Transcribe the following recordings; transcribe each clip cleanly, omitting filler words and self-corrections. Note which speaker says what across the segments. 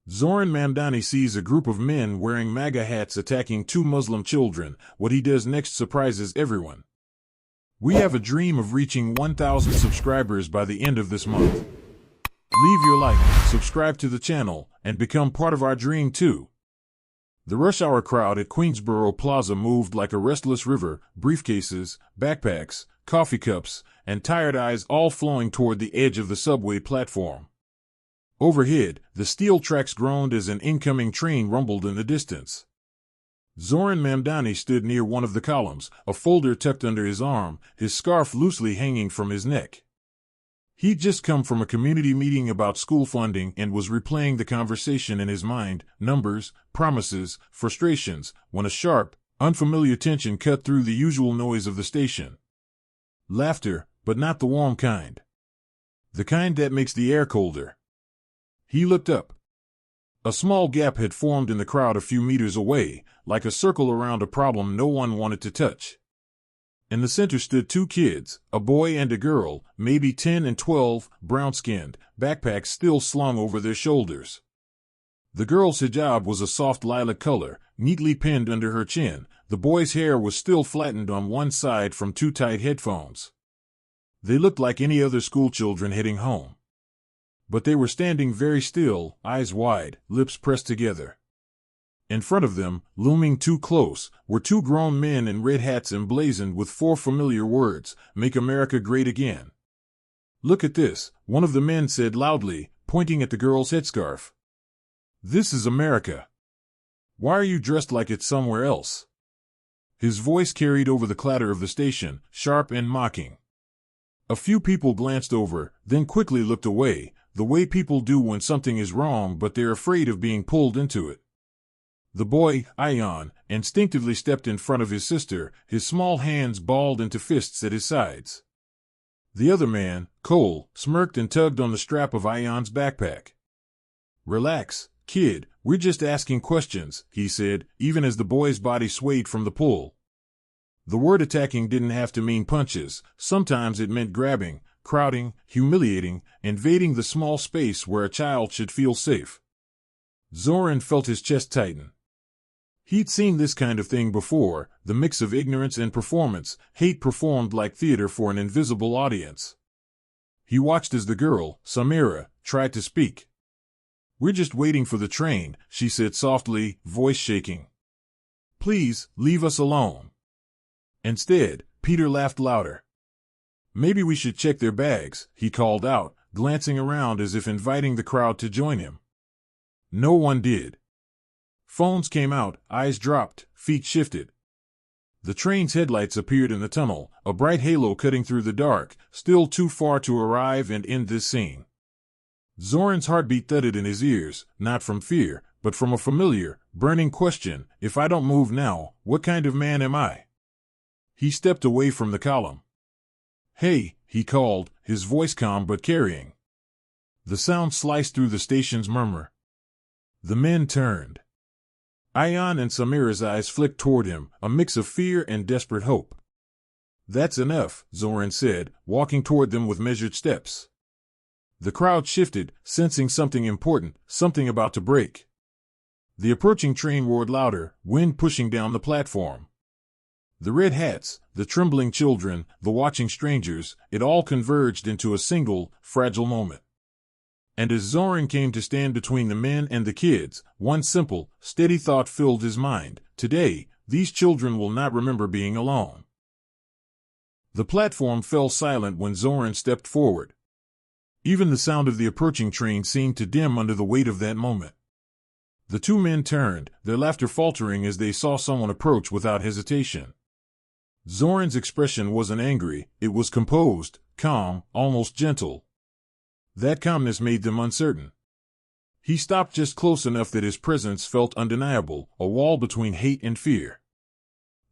Speaker 1: Zohran Mamdani sees a group of men wearing MAGA hats attacking two Muslim children. What he does next surprises everyone. We have a dream of reaching 1,000 subscribers by the end of this month. Leave your like, subscribe to the channel, and become part of our dream too. The rush hour crowd at Queensboro Plaza moved like a restless river, briefcases, backpacks, coffee cups, and tired eyes all flowing toward the edge of the subway platform. Overhead, the steel tracks groaned as an incoming train rumbled in the distance. Zohran Mamdani stood near one of the columns, a folder tucked under his arm, his scarf loosely hanging from his neck. He'd just come from a community meeting about school funding and was replaying the conversation in his mind, numbers, promises, frustrations, when a sharp, unfamiliar tension cut through the usual noise of the station. Laughter, but not the warm kind. The kind that makes the air colder. He looked up. A small gap had formed in the crowd a few meters away, like a circle around a problem no one wanted to touch. In the center stood two kids, a boy and a girl, maybe 10 and 12, brown-skinned, backpacks still slung over their shoulders. The girl's hijab was a soft lilac color, neatly pinned under her chin. The boy's hair was still flattened on one side from too tight headphones. They looked like any other schoolchildren heading home. But they were standing very still, eyes wide, lips pressed together. In front of them, looming too close, were two grown men in red hats emblazoned with four familiar words, "Make America Great Again." "Look at this," one of the men said loudly, pointing at the girl's headscarf. "This is America. Why are you dressed like it's somewhere else?" His voice carried over the clatter of the station, sharp and mocking. A few people glanced over, then quickly looked away, the way people do when something is wrong but they're afraid of being pulled into it. The boy, Ion, instinctively stepped in front of his sister, his small hands balled into fists at his sides. The other man, Cole, smirked and tugged on the strap of Ion's backpack. "Relax, kid, we're just asking questions," he said, even as the boy's body swayed from the pull. The word attacking didn't have to mean punches. Sometimes it meant grabbing, crowding, humiliating, invading the small space where a child should feel safe. Zohran felt his chest tighten. He'd seen this kind of thing before, the mix of ignorance and performance, hate performed like theater for an invisible audience. He watched as the girl, Samira, tried to speak. "We're just waiting for the train," she said softly, voice shaking. "Please, leave us alone." Instead, Peter laughed louder. "Maybe we should check their bags," he called out, glancing around as if inviting the crowd to join him. No one did. Phones came out, eyes dropped, feet shifted. The train's headlights appeared in the tunnel, a bright halo cutting through the dark, still too far to arrive and end this scene. Zohran's heartbeat thudded in his ears, not from fear, but from a familiar, burning question: if I don't move now, what kind of man am I? He stepped away from the column. "Hey," he called, his voice calm but carrying. The sound sliced through the station's murmur. The men turned. Ion and Samira's eyes flicked toward him, a mix of fear and desperate hope. "That's enough," Zohran said, walking toward them with measured steps. The crowd shifted, sensing something important, something about to break. The approaching train roared louder, wind pushing down the platform. The red hats, the trembling children, the watching strangers, it all converged into a single, fragile moment. And as Zohran came to stand between the men and the kids, one simple, steady thought filled his mind: today, these children will not remember being alone. The platform fell silent when Zohran stepped forward. Even the sound of the approaching train seemed to dim under the weight of that moment. The two men turned, their laughter faltering as they saw someone approach without hesitation. Zohran's expression wasn't angry, it was composed, calm, almost gentle. That calmness made them uncertain. He stopped just close enough that his presence felt undeniable, a wall between hate and fear.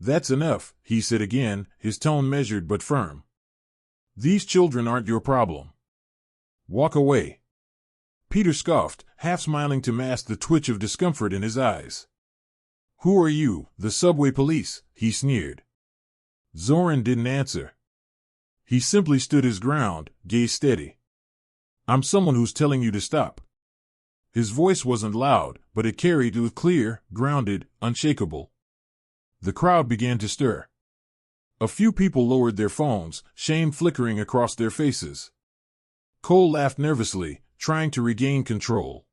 Speaker 1: "That's enough," he said again, his tone measured but firm. "These children aren't your problem. Walk away." Peter scoffed, half smiling to mask the twitch of discomfort in his eyes. "Who are you, the subway police?" he sneered. Zohran didn't answer. He simply stood his ground, gaze steady. "I'm someone who's telling you to stop." His voice wasn't loud, but it carried, it was clear, grounded, unshakable. The crowd began to stir. A few people lowered their phones, shame flickering across their faces. Cole laughed nervously, trying to regain control.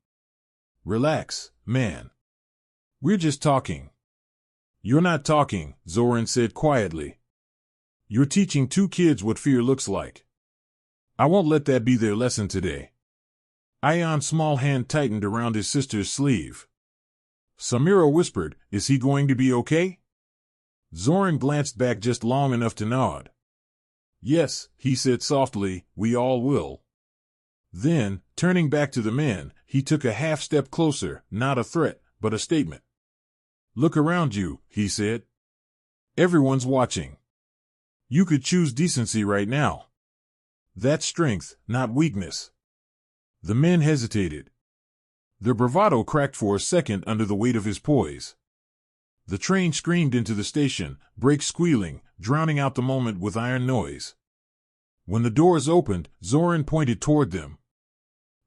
Speaker 1: "Relax, man. We're just talking." "You're not talking," Zohran said quietly. "You're teaching two kids what fear looks like. I won't let that be their lesson today." Ayan's small hand tightened around his sister's sleeve. Samira whispered, "Is he going to be okay?" Zohran glanced back just long enough to nod. "Yes," he said softly, "we all will." Then, turning back to the men, he took a half step closer, not a threat, but a statement. "Look around you," he said. "Everyone's watching. You could choose decency right now. That's strength, not weakness." The men hesitated. Their bravado cracked for a second under the weight of his poise. The train screamed into the station, brakes squealing, drowning out the moment with iron noise. When the doors opened, Zohran pointed toward them.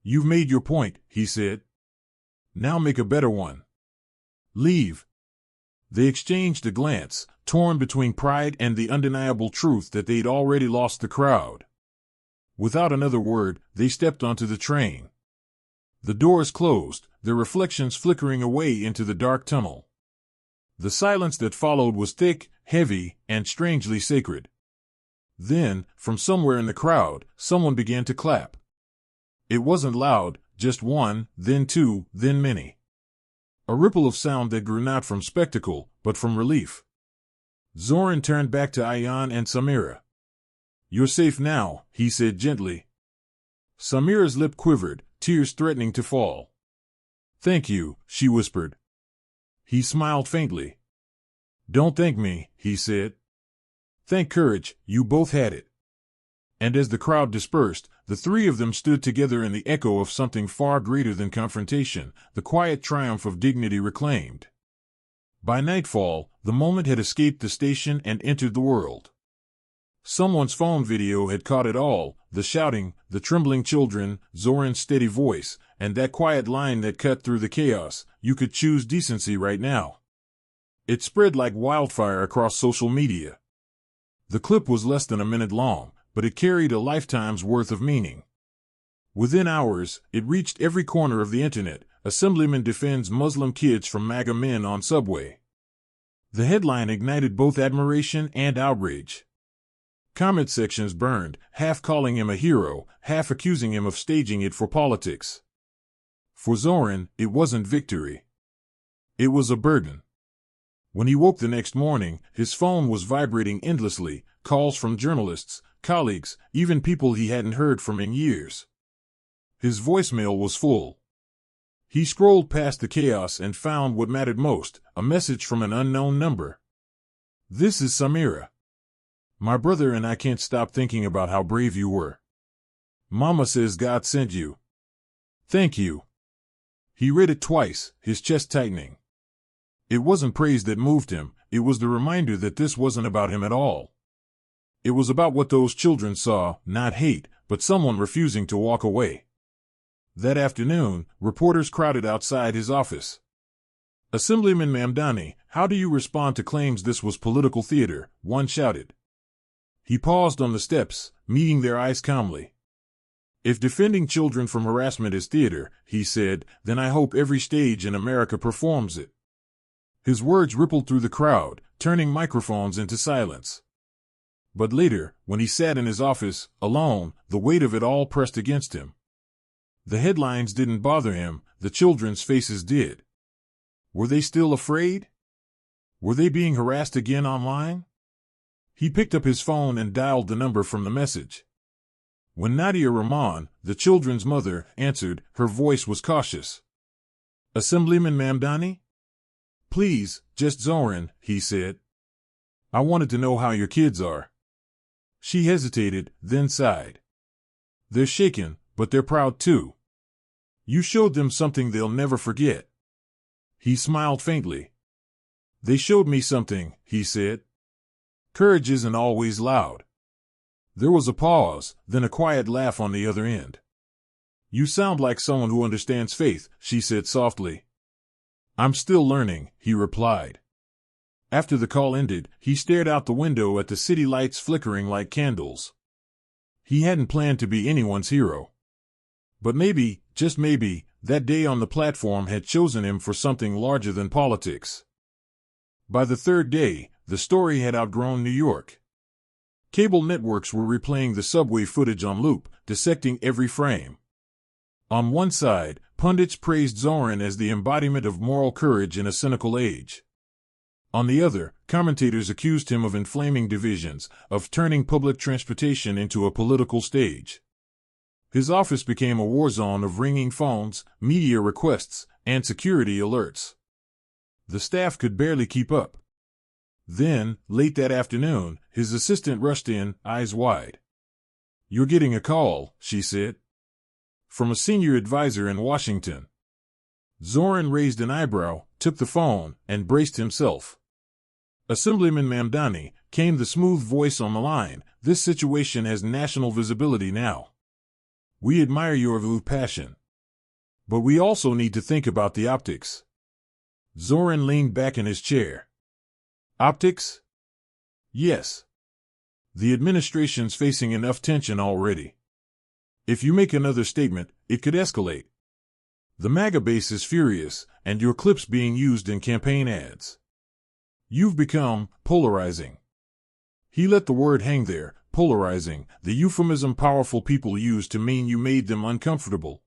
Speaker 1: "You've made your point," he said. "Now make a better one. Leave." They exchanged a glance, torn between pride and the undeniable truth that they'd already lost the crowd. Without another word, they stepped onto the train. The doors closed, their reflections flickering away into the dark tunnel. The silence that followed was thick, heavy, and strangely sacred. Then, from somewhere in the crowd, someone began to clap. It wasn't loud, just one, then two, then many. A ripple of sound that grew not from spectacle, but from relief. Zohran turned back to Ayan and Samira. "You're safe now," he said gently. Samira's lip quivered, tears threatening to fall. "Thank you," she whispered. He smiled faintly. "Don't thank me," he said. "Thank courage, you both had it." And as the crowd dispersed, the three of them stood together in the echo of something far greater than confrontation, the quiet triumph of dignity reclaimed. By nightfall, the moment had escaped the station and entered the world. Someone's phone video had caught it all, the shouting, the trembling children, Zohran's steady voice, and that quiet line that cut through the chaos, "You could choose decency right now." It spread like wildfire across social media. The clip was less than a minute long, but it carried a lifetime's worth of meaning. Within hours, it reached every corner of the internet. Assemblyman defends Muslim kids from MAGA men on subway. The headline ignited both admiration and outrage. Comment sections burned, half calling him a hero, half accusing him of staging it for politics. For Zohran, it wasn't victory. It was a burden. When he woke the next morning, his phone was vibrating endlessly, calls from journalists, colleagues, even people he hadn't heard from in years. His voicemail was full. He scrolled past the chaos and found what mattered most, a message from an unknown number. "This is Samira. My brother and I can't stop thinking about how brave you were. Mama says God sent you. Thank you." He read it twice, his chest tightening. It wasn't praise that moved him, it was the reminder that this wasn't about him at all. It was about what those children saw, not hate, but someone refusing to walk away. That afternoon, reporters crowded outside his office. "Assemblyman Mamdani, how do you respond to claims this was political theater?" one shouted. He paused on the steps, meeting their eyes calmly. "If defending children from harassment is theater," he said, "then I hope every stage in America performs it." His words rippled through the crowd, turning microphones into silence. But later, when he sat in his office, alone, the weight of it all pressed against him. The headlines didn't bother him, the children's faces did. Were they still afraid? Were they being harassed again online? He picked up his phone and dialed the number from the message. When Nadia Rahman, the children's mother, answered, her voice was cautious. "Assemblyman Mamdani?" "Please, just Zohran," he said. "I wanted to know how your kids are." She hesitated, then sighed. "They're shaken, but they're proud too. You showed them something they'll never forget." He smiled faintly. "They showed me something," he said. "Courage isn't always loud." There was a pause, then a quiet laugh on the other end. You sound like someone who understands faith, she said softly. I'm still learning, he replied. After the call ended, he stared out the window at the city lights flickering like candles. He hadn't planned to be anyone's hero. But maybe, just maybe, that day on the platform had chosen him for something larger than politics. By the third day, the story had outgrown New York. Cable networks were replaying the subway footage on loop, dissecting every frame. On one side, pundits praised Zohran as the embodiment of moral courage in a cynical age. On the other, commentators accused him of inflaming divisions, of turning public transportation into a political stage. His office became a war zone of ringing phones, media requests, and security alerts. The staff could barely keep up. Then, late that afternoon, his assistant rushed in, eyes wide. "You're getting a call," she said. "From a senior advisor in Washington." Zohran raised an eyebrow, took the phone, and braced himself. "Assemblyman Mamdani," came the smooth voice on the line, "this situation has national visibility now. We admire your passion. But we also need to think about the optics." Zohran leaned back in his chair. "Optics?" "Yes. The administration's facing enough tension already. If you make another statement, it could escalate. The MAGA base is furious, and your clip's being used in campaign ads. You've become polarizing." He let the word hang there, polarizing, the euphemism powerful people use to mean you made them uncomfortable.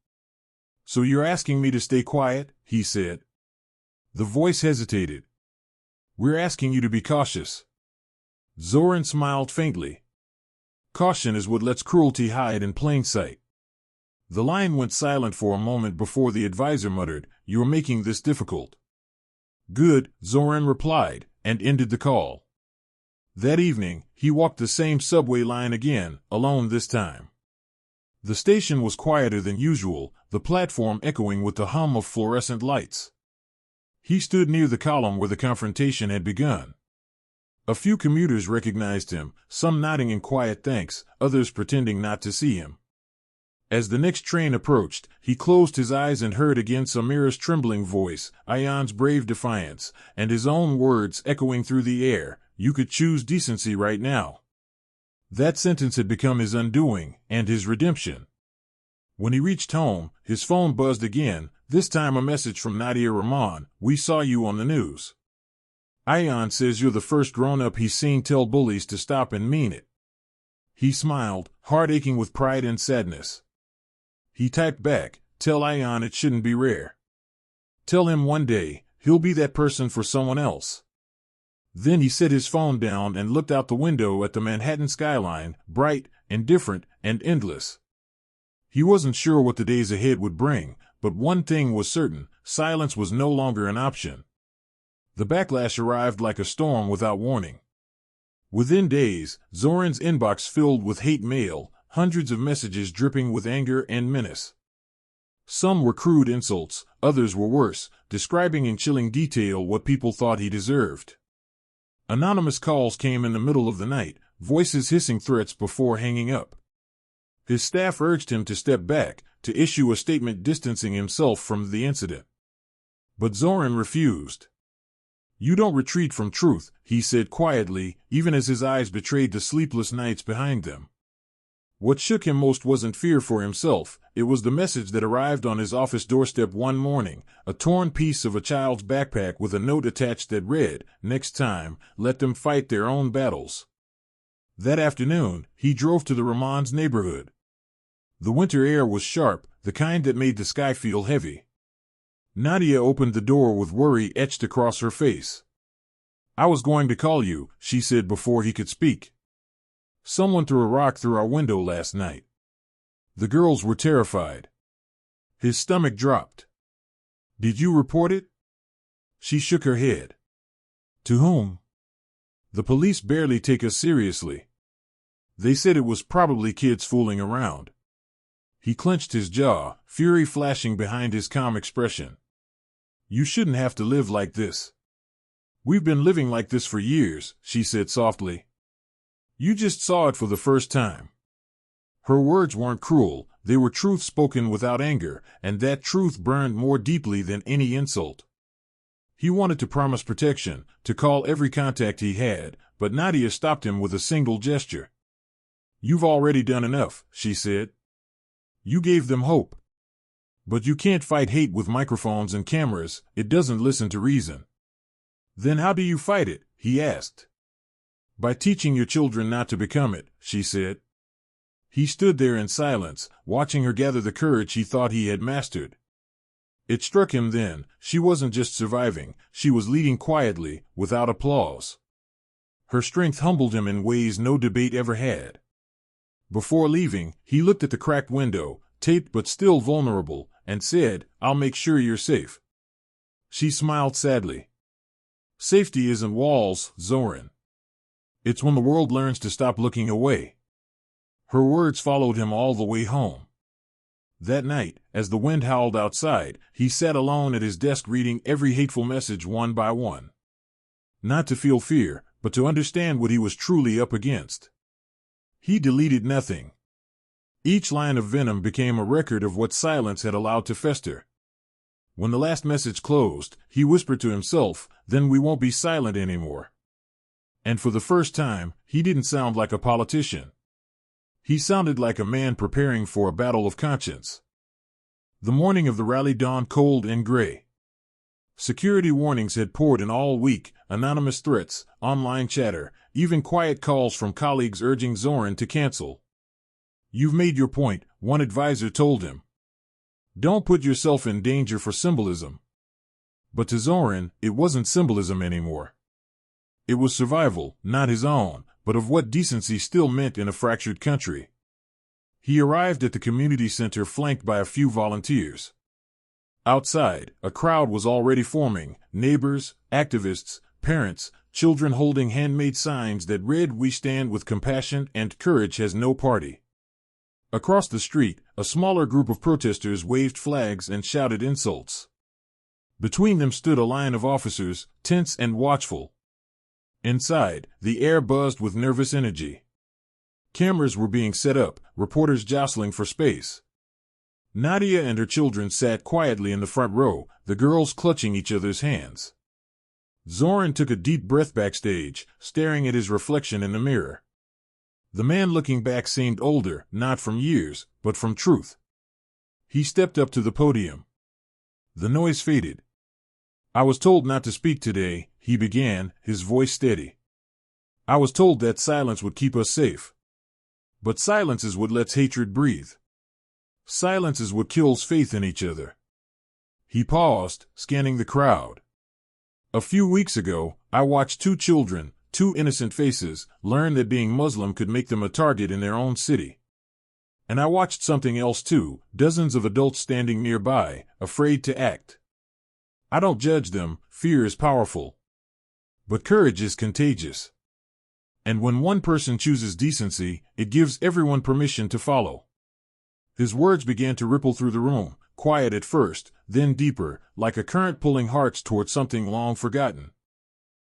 Speaker 1: "So you're asking me to stay quiet?" he said. The voice hesitated. "We're asking you to be cautious." Zohran smiled faintly. "Caution is what lets cruelty hide in plain sight." The line went silent for a moment before the advisor muttered, "You're making this difficult." "Good," Zohran replied, and ended the call. That evening, he walked the same subway line again, alone this time. The station was quieter than usual, the platform echoing with the hum of fluorescent lights. He stood near the column where the confrontation had begun. A few commuters recognized him, some nodding in quiet thanks, others pretending not to see him. As the next train approached, he closed his eyes and heard again Samira's trembling voice, Ayan's brave defiance, and his own words echoing through the air, "You could choose decency right now." That sentence had become his undoing, and his redemption. When he reached home, his phone buzzed again, this time a message from Nadia Rahman, "We saw you on the news. Ayan says you're the first grown-up he's seen tell bullies to stop and mean it." He smiled, heart aching with pride and sadness. He typed back, "Tell Ayan it shouldn't be rare. Tell him one day, he'll be that person for someone else." Then he set his phone down and looked out the window at the Manhattan skyline, bright, indifferent, and endless. He wasn't sure what the days ahead would bring, but one thing was certain, silence was no longer an option. The backlash arrived like a storm without warning. Within days, Zohran's inbox filled with hate mail, hundreds of messages dripping with anger and menace. Some were crude insults, others were worse, describing in chilling detail what people thought he deserved. Anonymous calls came in the middle of the night, voices hissing threats before hanging up. His staff urged him to step back, to issue a statement distancing himself from the incident. But Zohran refused. "You don't retreat from truth," he said quietly, even as his eyes betrayed the sleepless nights behind them. What shook him most wasn't fear for himself, it was the message that arrived on his office doorstep one morning, a torn piece of a child's backpack with a note attached that read, "Next time, let them fight their own battles." That afternoon, he drove to the Rahman's neighborhood. The winter air was sharp, the kind that made the sky feel heavy. Nadia opened the door with worry etched across her face. "I was going to call you," she said before he could speak. "Someone threw a rock through our window last night." The girls were terrified. His stomach dropped. "Did you report it?" She shook her head. "To whom?" "The police barely take us seriously. They said it was probably kids fooling around." He clenched his jaw, fury flashing behind his calm expression. "You shouldn't have to live like this." "We've been living like this for years," she said softly. "You just saw it for the first time." Her words weren't cruel, They were truth spoken without anger, and that truth burned more deeply than any insult. He wanted to promise protection, to call every contact he had, but Nadia stopped him with a single gesture. "You've already done enough," she said. "You gave them hope. But you can't fight hate with microphones and cameras. It doesn't listen to reason." "Then how do you fight it?" he asked. "By teaching your children not to become it," she said. He stood there in silence, watching her gather the courage he thought he had mastered. It struck him then, she wasn't just surviving, she was leading quietly, without applause. Her strength humbled him in ways no debate ever had. Before leaving, he looked at the cracked window, taped but still vulnerable, and said, "I'll make sure you're safe." She smiled sadly. "Safety isn't walls, Zohran. It's when the world learns to stop looking away." Her words followed him all the way home. That night, as the wind howled outside, he sat alone at his desk reading every hateful message one by one. Not to feel fear, but to understand what he was truly up against. He deleted nothing. Each line of venom became a record of what silence had allowed to fester. When the last message closed, he whispered to himself, "Then we won't be silent anymore." And for the first time, he didn't sound like a politician. He sounded like a man preparing for a battle of conscience. The morning of the rally dawned cold and gray. Security warnings had poured in all week, anonymous threats, online chatter, even quiet calls from colleagues urging Zohran to cancel. "You've made your point," one advisor told him. "Don't put yourself in danger for symbolism." But to Zohran, it wasn't symbolism anymore. It was survival, not his own, but of what decency still meant in a fractured country. He arrived at the community center flanked by a few volunteers. Outside, a crowd was already forming, neighbors, activists, parents, children holding handmade signs that read, "We stand with compassion and courage has no party." Across the street, a smaller group of protesters waved flags and shouted insults. Between them stood a line of officers, tense and watchful. Inside, the air buzzed with nervous energy. Cameras were being set up, reporters jostling for space. Nadia and her children sat quietly in the front row, the girls clutching each other's hands. Zohran took a deep breath backstage, staring at his reflection in the mirror. The man looking back seemed older, not from years, but from truth. He stepped up to the podium. The noise faded. "I was told not to speak today," he began, his voice steady. "I was told that silence would keep us safe. But silence is what lets hatred breathe. Silence is what kills faith in each other." He paused, scanning the crowd. "A few weeks ago, I watched two children, two innocent faces, learn that being Muslim could make them a target in their own city. And I watched something else too, dozens of adults standing nearby, afraid to act. I don't judge them, fear is powerful. But courage is contagious. And when one person chooses decency, it gives everyone permission to follow." His words began to ripple through the room, quiet at first, then deeper, like a current pulling hearts toward something long forgotten.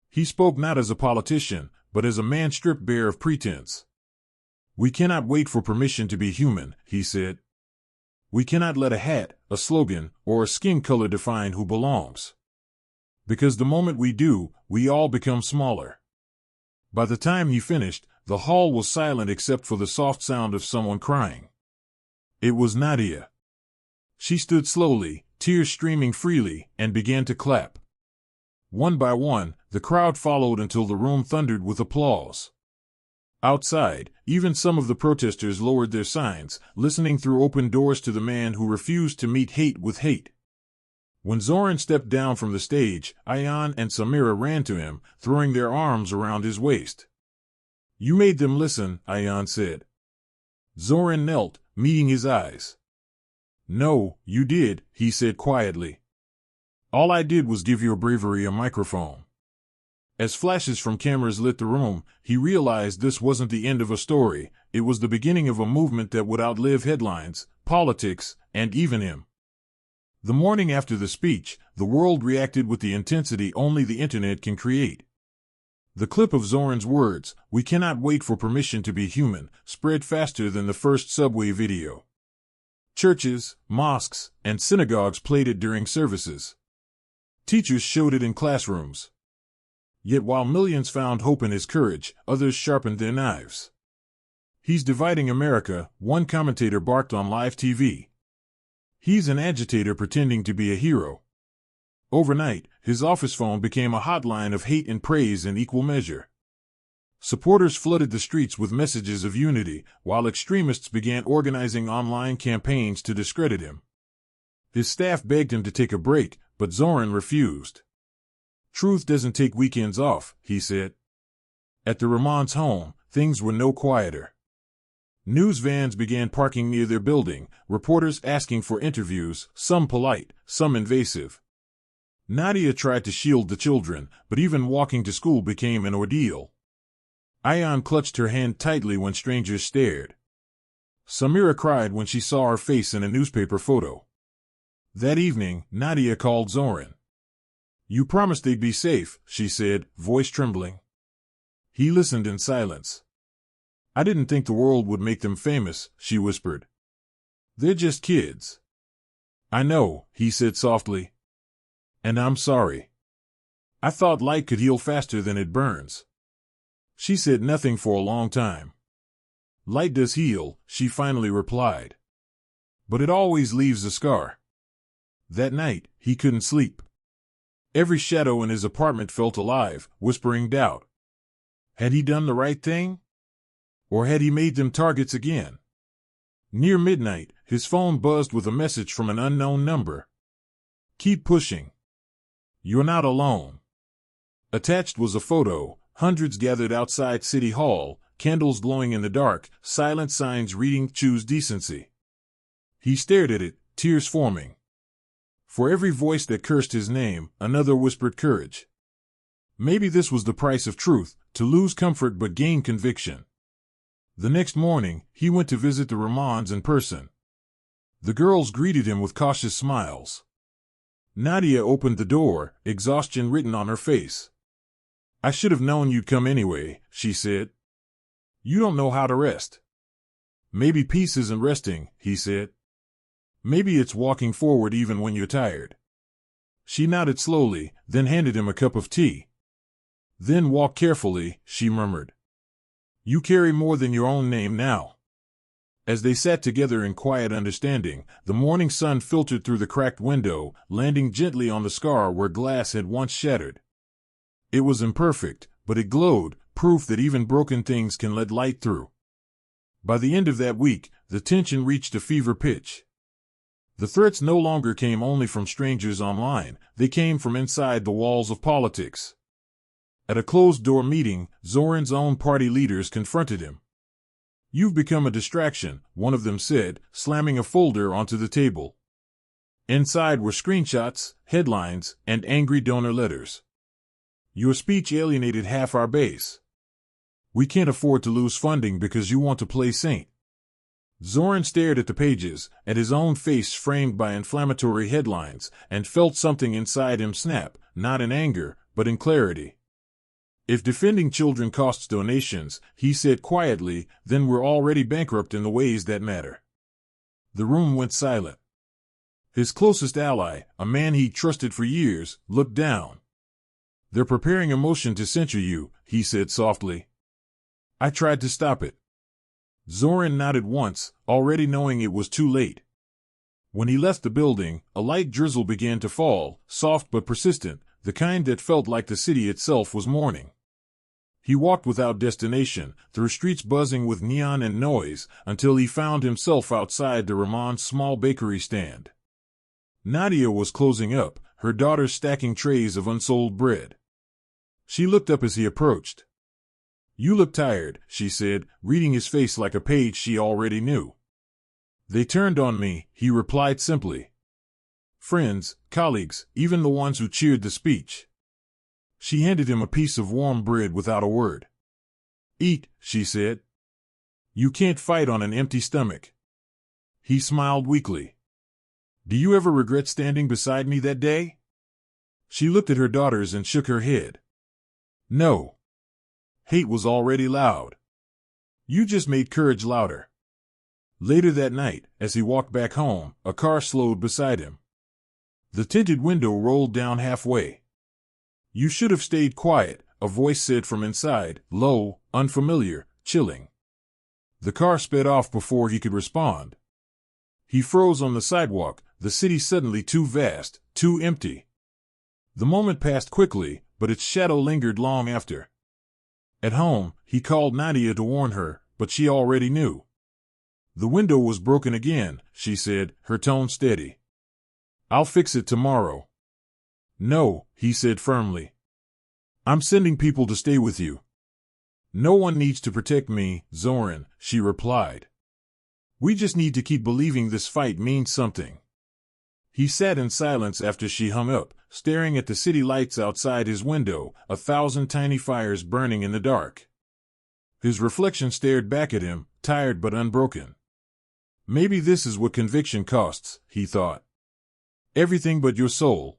Speaker 1: He spoke not as a politician, but as a man stripped bare of pretense. "We cannot wait for permission to be human," he said. "We cannot let a hat, a slogan, or a skin color define who belongs. Because the moment we do, we all become smaller." By the time he finished, the hall was silent except for the soft sound of someone crying. It was Nadia. She stood slowly, tears streaming freely, and began to clap. One by one, the crowd followed until the room thundered with applause. Outside, even some of the protesters lowered their signs, listening through open doors to the man who refused to meet hate with hate. When Zohran stepped down from the stage, Ayan and Samira ran to him, throwing their arms around his waist. "You made them listen," Ayan said. Zohran knelt, meeting his eyes. "No, you did," he said quietly. "All I did was give your bravery a microphone." As flashes from cameras lit the room, he realized this wasn't the end of a story, it was the beginning of a movement that would outlive headlines, politics, and even him. The morning after the speech, the world reacted with the intensity only the internet can create. The clip of Zohran's words, "We cannot wait for permission to be human," spread faster than the first subway video. Churches, mosques, and synagogues played it during services. Teachers showed it in classrooms. Yet while millions found hope in his courage, others sharpened their knives. He's dividing America, one commentator barked on live TV. He's an agitator pretending to be a hero. Overnight, his office phone became a hotline of hate and praise in equal measure. Supporters flooded the streets with messages of unity, while extremists began organizing online campaigns to discredit him. His staff begged him to take a break, but Zohran refused. "Truth doesn't take weekends off," he said. At the Rahman's home, things were no quieter. News vans began parking near their building, reporters asking for interviews, some polite, some invasive. Nadia tried to shield the children, but even walking to school became an ordeal. Ayan clutched her hand tightly when strangers stared. Samira cried when she saw her face in a newspaper photo. That evening, Nadia called Zohran. "You promised they'd be safe," she said, voice trembling. He listened in silence. "I didn't think the world would make them famous," she whispered. "They're just kids." "I know," he said softly. "And I'm sorry. I thought light could heal faster than it burns." She said nothing for a long time. "Light does heal," she finally replied. "But it always leaves a scar." That night, he couldn't sleep. Every shadow in his apartment felt alive, whispering doubt. Had he done the right thing? Or had he made them targets again? Near midnight, his phone buzzed with a message from an unknown number. "Keep pushing. You're not alone." Attached was a photo, hundreds gathered outside City Hall, candles glowing in the dark, silent signs reading "Choose Decency." He stared at it, tears forming. For every voice that cursed his name, another whispered courage. Maybe this was the price of truth, to lose comfort but gain conviction. The next morning, he went to visit the Rahmans in person. The girls greeted him with cautious smiles. Nadia opened the door, exhaustion written on her face. "I should have known you'd come anyway," she said. "You don't know how to rest." "Maybe peace isn't resting," he said. "Maybe it's walking forward even when you're tired." She nodded slowly, then handed him a cup of tea. "Then walk carefully," she murmured. "You carry more than your own name now." As they sat together in quiet understanding, the morning sun filtered through the cracked window, landing gently on the scar where glass had once shattered. It was imperfect, but it glowed, proof that even broken things can let light through. By the end of that week, the tension reached a fever pitch. The threats no longer came only from strangers online, they came from inside the walls of politics. At a closed-door meeting, Zohran's own party leaders confronted him. "You've become a distraction," one of them said, slamming a folder onto the table. Inside were screenshots, headlines, and angry donor letters. "Your speech alienated half our base. We can't afford to lose funding because you want to play saint." Zohran stared at the pages, at his own face framed by inflammatory headlines, and felt something inside him snap, not in anger, but in clarity. "If defending children costs donations," he said quietly, "then we're already bankrupt in the ways that matter." The room went silent. His closest ally, a man he'd trusted for years, looked down. "They're preparing a motion to censure you," he said softly. "I tried to stop it." Zohran nodded once, already knowing it was too late. When he left the building, a light drizzle began to fall, soft but persistent, the kind that felt like the city itself was mourning. He walked without destination, through streets buzzing with neon and noise, until he found himself outside the Rahman's small bakery stand. Nadia was closing up, her daughter stacking trays of unsold bread. She looked up as he approached. "You look tired," she said, reading his face like a page she already knew. "They turned on me," he replied simply. "Friends, colleagues, even the ones who cheered the speech." She handed him a piece of warm bread without a word. "Eat," she said. "You can't fight on an empty stomach." He smiled weakly. "Do you ever regret standing beside me that day?" She looked at her daughters and shook her head. "No. Hate was already loud. You just made courage louder." Later that night, as he walked back home, a car slowed beside him. The tinted window rolled down halfway. "You should have stayed quiet," a voice said from inside, low, unfamiliar, chilling. The car sped off before he could respond. He froze on the sidewalk, the city suddenly too vast, too empty. The moment passed quickly, but its shadow lingered long after. At home, he called Nadia to warn her, but she already knew. "The window was broken again," she said, her tone steady. "I'll fix it tomorrow." "No," he said firmly. "I'm sending people to stay with you." "No one needs to protect me, Zohran," she replied. "We just need to keep believing this fight means something." He sat in silence after she hung up, staring at the city lights outside his window, 1,000 tiny fires burning in the dark. His reflection stared back at him, tired but unbroken. Maybe this is what conviction costs, he thought. Everything but your soul.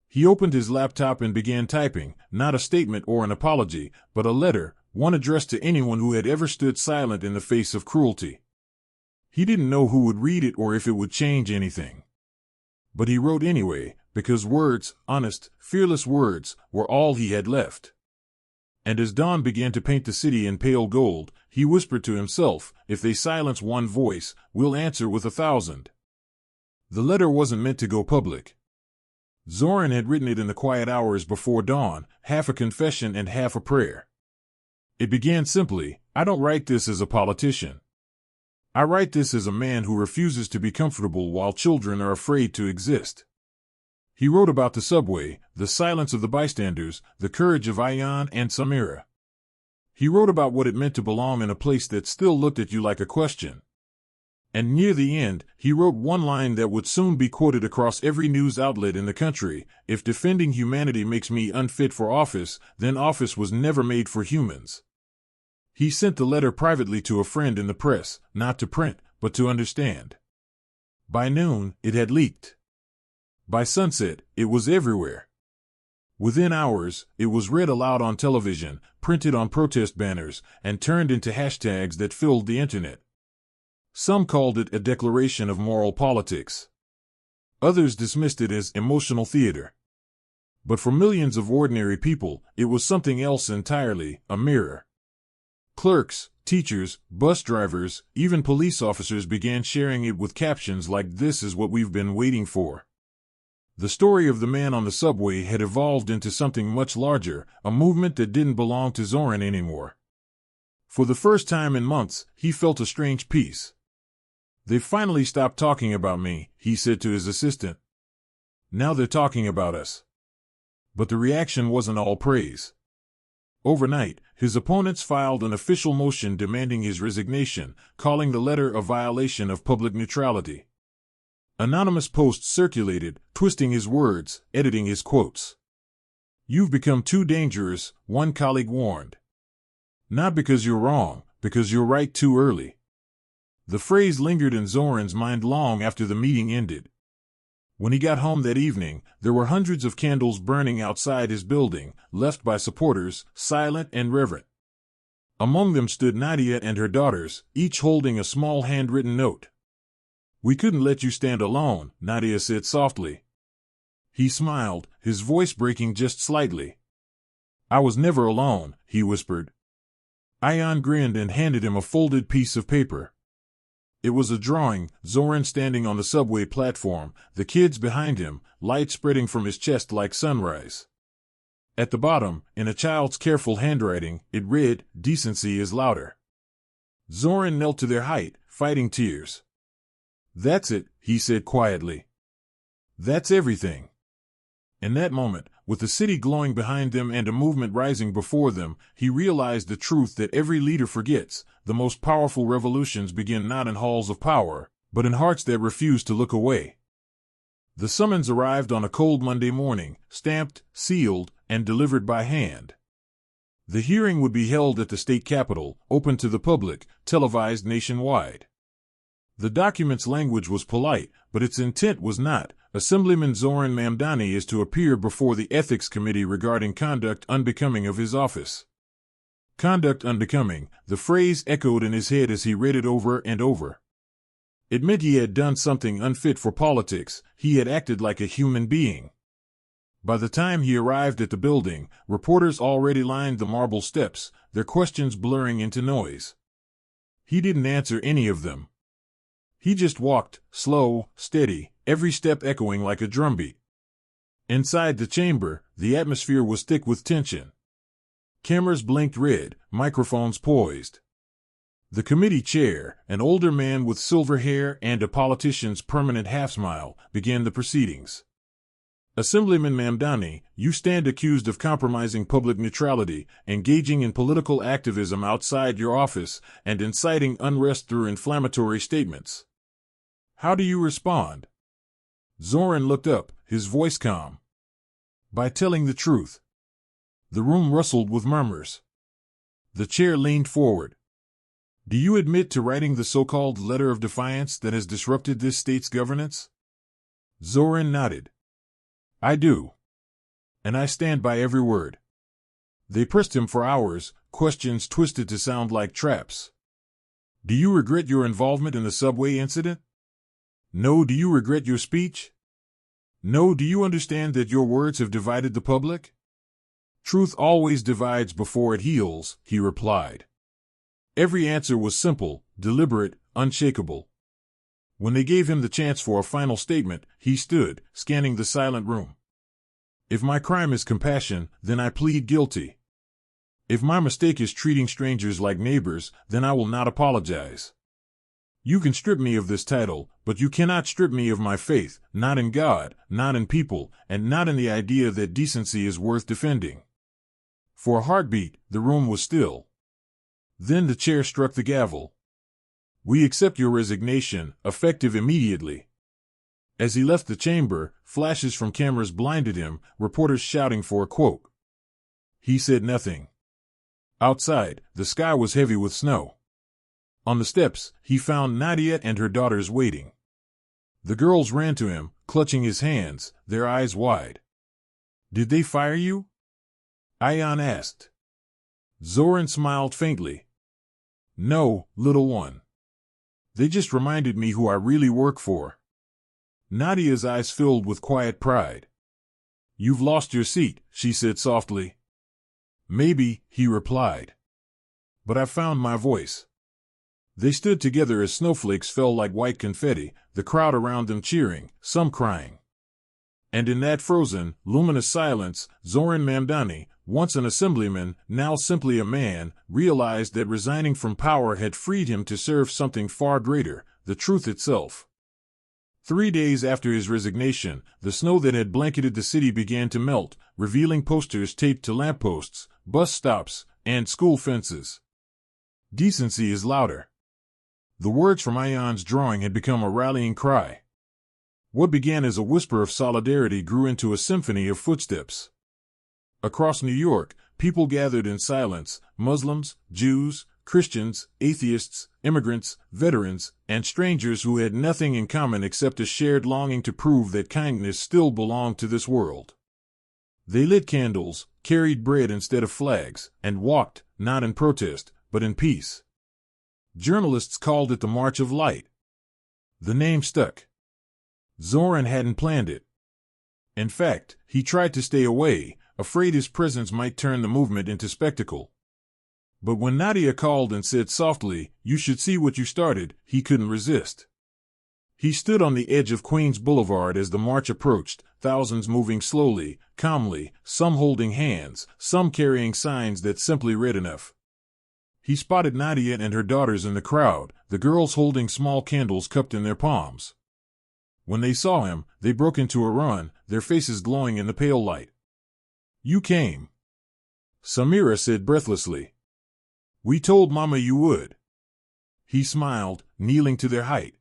Speaker 1: He opened his laptop and began typing, not a statement or an apology, but a letter, one addressed to anyone who had ever stood silent in the face of cruelty. He didn't know who would read it or if it would change anything. But he wrote anyway, because words, honest, fearless words, were all he had left. And as dawn began to paint the city in pale gold, he whispered to himself, "If they silence one voice, we'll answer with 1,000. The letter wasn't meant to go public. Zohran had written it in the quiet hours before dawn, half a confession and half a prayer. It began simply, "I don't write this as a politician. I write this as a man who refuses to be comfortable while children are afraid to exist." He wrote about the subway, the silence of the bystanders, the courage of Ayan and Samira. He wrote about what it meant to belong in a place that still looked at you like a question. And near the end, he wrote one line that would soon be quoted across every news outlet in the country: "If defending humanity makes me unfit for office, then office was never made for humans." He sent the letter privately to a friend in the press, not to print, but to understand. By noon, it had leaked. By sunset, it was everywhere. Within hours, it was read aloud on television, printed on protest banners, and turned into hashtags that filled the internet. Some called it a declaration of moral politics. Others dismissed it as emotional theater. But for millions of ordinary people, it was something else entirely, a mirror. Clerks, teachers, bus drivers, even police officers began sharing it with captions like, "This is what we've been waiting for." The story of the man on the subway had evolved into something much larger, a movement that didn't belong to Zohran anymore. For the first time in months, he felt a strange peace. "They've finally stopped talking about me," he said to his assistant. "Now they're talking about us." But the reaction wasn't all praise. Overnight, his opponents filed an official motion demanding his resignation, calling the letter a violation of public neutrality. Anonymous posts circulated, twisting his words, editing his quotes. "You've become too dangerous," one colleague warned. "Not because you're wrong, because you're right too early." The phrase lingered in Zohran's mind long after the meeting ended. When he got home that evening, there were hundreds of candles burning outside his building, left by supporters, silent and reverent. Among them stood Nadia and her daughters, each holding a small handwritten note. "We couldn't let you stand alone," Nadia said softly. He smiled, his voice breaking just slightly. "I was never alone," he whispered. Ayan grinned and handed him a folded piece of paper. It was a drawing, Zohran standing on the subway platform, the kids behind him, light spreading from his chest like sunrise. At the bottom, in a child's careful handwriting, it read, "Decency is louder." Zohran knelt to their height, fighting tears. "That's it," he said quietly. "That's everything." In that moment, with the city glowing behind them and a movement rising before them, he realized the truth that every leader forgets: the most powerful revolutions begin not in halls of power, but in hearts that refuse to look away. The summons arrived on a cold Monday morning, stamped, sealed, and delivered by hand. The hearing would be held at the state capitol, open to the public, televised nationwide. The document's language was polite, but its intent was not. Assemblyman Zohran Mamdani is to appear before the Ethics Committee regarding conduct unbecoming of his office. Conduct unbecoming, the phrase echoed in his head as he read it over and over. Admit he had done something unfit for politics, he had acted like a human being. By the time he arrived at the building, reporters already lined the marble steps, their questions blurring into noise. He didn't answer any of them. He just walked, slow, steady, every step echoing like a drumbeat. Inside the chamber, the atmosphere was thick with tension. Cameras blinked red, microphones poised. The committee chair, an older man with silver hair and a politician's permanent half-smile, began the proceedings. Assemblyman Mamdani, you stand accused of compromising public neutrality, engaging in political activism outside your office, and inciting unrest through inflammatory statements. How do you respond? Zohran looked up, his voice calm. By telling the truth. The room rustled with murmurs. The chair leaned forward. Do you admit to writing the so-called letter of defiance that has disrupted this state's governance? Zohran nodded. I do. And I stand by every word. They pressed him for hours, questions twisted to sound like traps. Do you regret your involvement in the subway incident? No. Do you regret your speech? No. Do you understand that your words have divided the public? Truth always divides before it heals, he replied. Every answer was simple, deliberate, unshakable. When they gave him the chance for a final statement, he stood, scanning the silent room. If my crime is compassion, then I plead guilty. If my mistake is treating strangers like neighbors, then I will not apologize. You can strip me of this title, but you cannot strip me of my faith, not in God, not in people, and not in the idea that decency is worth defending. For a heartbeat, the room was still. Then the chair struck the gavel. We accept your resignation, effective immediately. As he left the chamber, flashes from cameras blinded him, reporters shouting for a quote. He said nothing. Outside, the sky was heavy with snow. On the steps, he found Nadia and her daughters waiting. The girls ran to him, clutching his hands, their eyes wide. Did they fire you? Ayan asked. Zohran smiled faintly. No, little one. They just reminded me who I really work for. Nadia's eyes filled with quiet pride. You've lost your seat, she said softly. Maybe, he replied. But I found my voice. They stood together as snowflakes fell like white confetti, the crowd around them cheering, some crying. And in that frozen, luminous silence, Zohran Mamdani, once an assemblyman, now simply a man, realized that resigning from power had freed him to serve something far greater, the truth itself. 3 days after his resignation, the snow that had blanketed the city began to melt, revealing posters taped to lampposts, bus stops, and school fences. Decency is louder. The words from Ayan's drawing had become a rallying cry. What began as a whisper of solidarity grew into a symphony of footsteps. Across New York, people gathered in silence, Muslims, Jews, Christians, atheists, immigrants, veterans, and strangers who had nothing in common except a shared longing to prove that kindness still belonged to this world. They lit candles, carried bread instead of flags, and walked, not in protest, but in peace. Journalists called it the March of Light. The name stuck. Zohran hadn't planned it. In fact, he tried to stay away, afraid his presence might turn the movement into spectacle. But when Nadia called and said softly, "You should see what you started," he couldn't resist. He stood on the edge of Queens Boulevard as the march approached, thousands moving slowly, calmly, some holding hands, some carrying signs that simply read enough. He spotted Nadia and her daughters in the crowd, the girls holding small candles cupped in their palms. When they saw him, they broke into a run, their faces glowing in the pale light. "You came," Samira said breathlessly. "We told Mama you would." He smiled, kneeling to their height.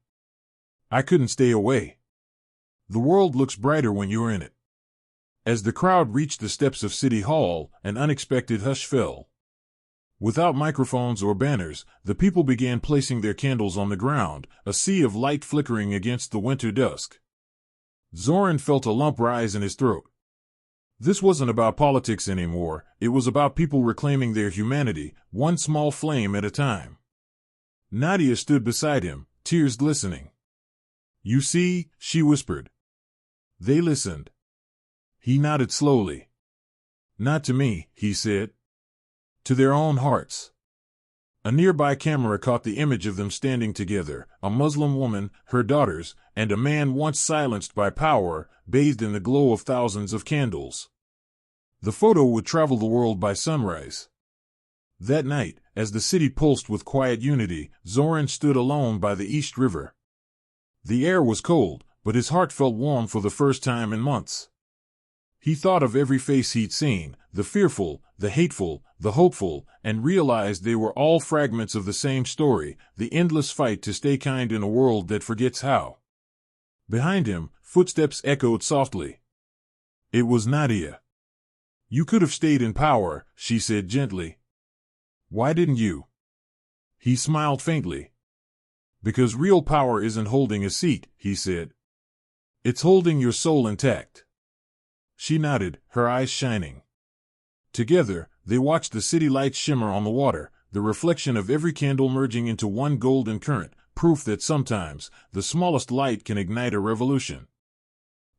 Speaker 1: "I couldn't stay away. The world looks brighter when you're in it." As the crowd reached the steps of City Hall, an unexpected hush fell. Without microphones or banners, the people began placing their candles on the ground, a sea of light flickering against the winter dusk. Zohran felt a lump rise in his throat. This wasn't about politics anymore, it was about people reclaiming their humanity, one small flame at a time. Nadia stood beside him, tears glistening. You see, she whispered. They listened. He nodded slowly. Not to me, he said. To their own hearts. A nearby camera caught the image of them standing together, a Muslim woman, her daughters, and a man once silenced by power, bathed in the glow of thousands of candles. The photo would travel the world by sunrise. That night, as the city pulsed with quiet unity, Zohran stood alone by the East River. The air was cold, but his heart felt warm for the first time in months. He thought of every face he'd seen, the fearful, the hateful, the hopeful, and realized they were all fragments of the same story, the endless fight to stay kind in a world that forgets how. Behind him, footsteps echoed softly. It was Nadia. You could have stayed in power, she said gently. Why didn't you? He smiled faintly. Because real power isn't holding a seat, he said. It's holding your soul intact. She nodded, her eyes shining. Together, they watched the city lights shimmer on the water, the reflection of every candle merging into one golden current, proof that sometimes, the smallest light can ignite a revolution.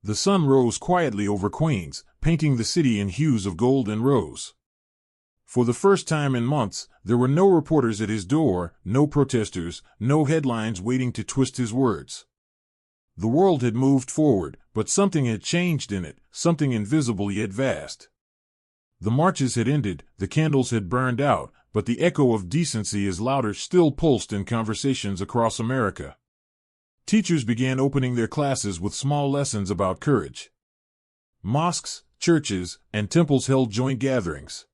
Speaker 1: The sun rose quietly over Queens, painting the city in hues of gold and rose. For the first time in months, there were no reporters at his door, no protesters, no headlines waiting to twist his words. The world had moved forward, but something had changed in it, something invisible yet vast. The marches had ended, the candles had burned out, but the echo of decency as louder still pulsed in conversations across America. Teachers began opening their classes with small lessons about courage. Mosques, churches, and temples held joint gatherings.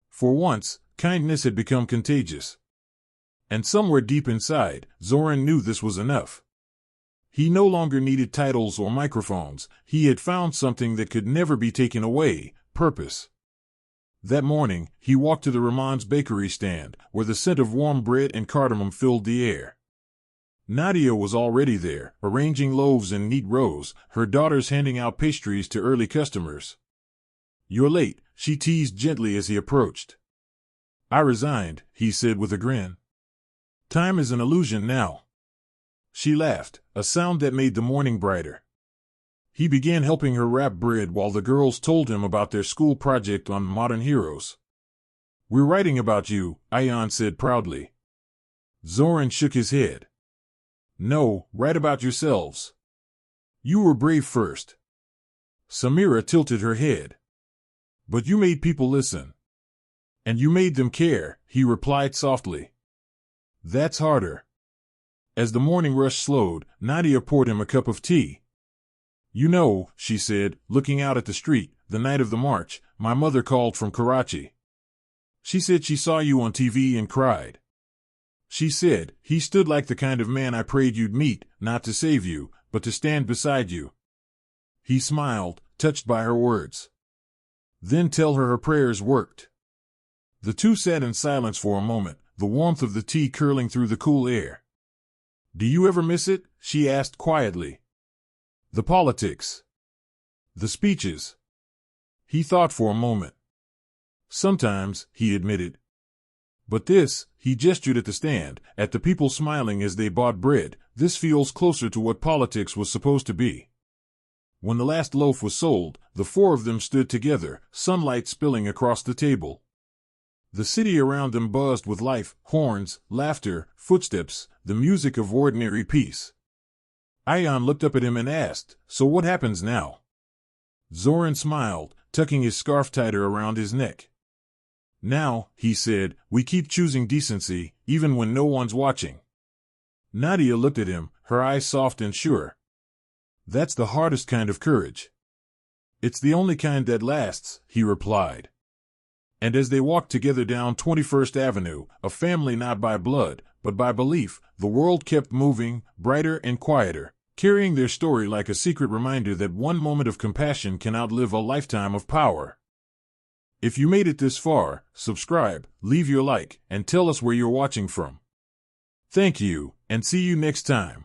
Speaker 1: For once, kindness had become contagious. And somewhere deep inside, Zohran knew this was enough. He no longer needed titles or microphones. He had found something that could never be taken away, purpose. That morning, he walked to the Rahman's bakery stand, where the scent of warm bread and cardamom filled the air. Nadia was already there, arranging loaves in neat rows, her daughters handing out pastries to early customers. You're late, she teased gently as he approached. I resigned, he said with a grin. Time is an illusion now. She laughed, a sound that made the morning brighter. He began helping her wrap bread while the girls told him about their school project on modern heroes. We're writing about you, Ayan said proudly. Zohran shook his head. No, write about yourselves. You were brave first. Samira tilted her head. But you made people listen. And you made them care, he replied softly. That's harder. As the morning rush slowed, Nadia poured him a cup of tea. You know, she said, looking out at the street, the night of the march, my mother called from Karachi. She said she saw you on TV and cried. She said, he stood like the kind of man I prayed you'd meet, not to save you, but to stand beside you. He smiled, touched by her words. Then tell her prayers worked. The two sat in silence for a moment, the warmth of the tea curling through the cool air. Do you ever miss it? She asked quietly. The politics. The speeches. He thought for a moment. Sometimes, he admitted. But this, he gestured at the stand, at the people smiling as they bought bread, this feels closer to what politics was supposed to be. When the last loaf was sold, the four of them stood together, sunlight spilling across the table. The city around them buzzed with life, horns, laughter, footsteps, the music of ordinary peace. Ayan looked up at him and asked, so what happens now? Zohran smiled, tucking his scarf tighter around his neck. Now, he said, we keep choosing decency, even when no one's watching. Nadia looked at him, her eyes soft and sure. That's the hardest kind of courage. It's the only kind that lasts, he replied. And as they walked together down 21st Avenue, a family not by blood, but by belief, the world kept moving, brighter and quieter, carrying their story like a secret reminder that one moment of compassion can outlive a lifetime of power. If you made it this far, subscribe, leave your like, and tell us where you're watching from. Thank you, and see you next time.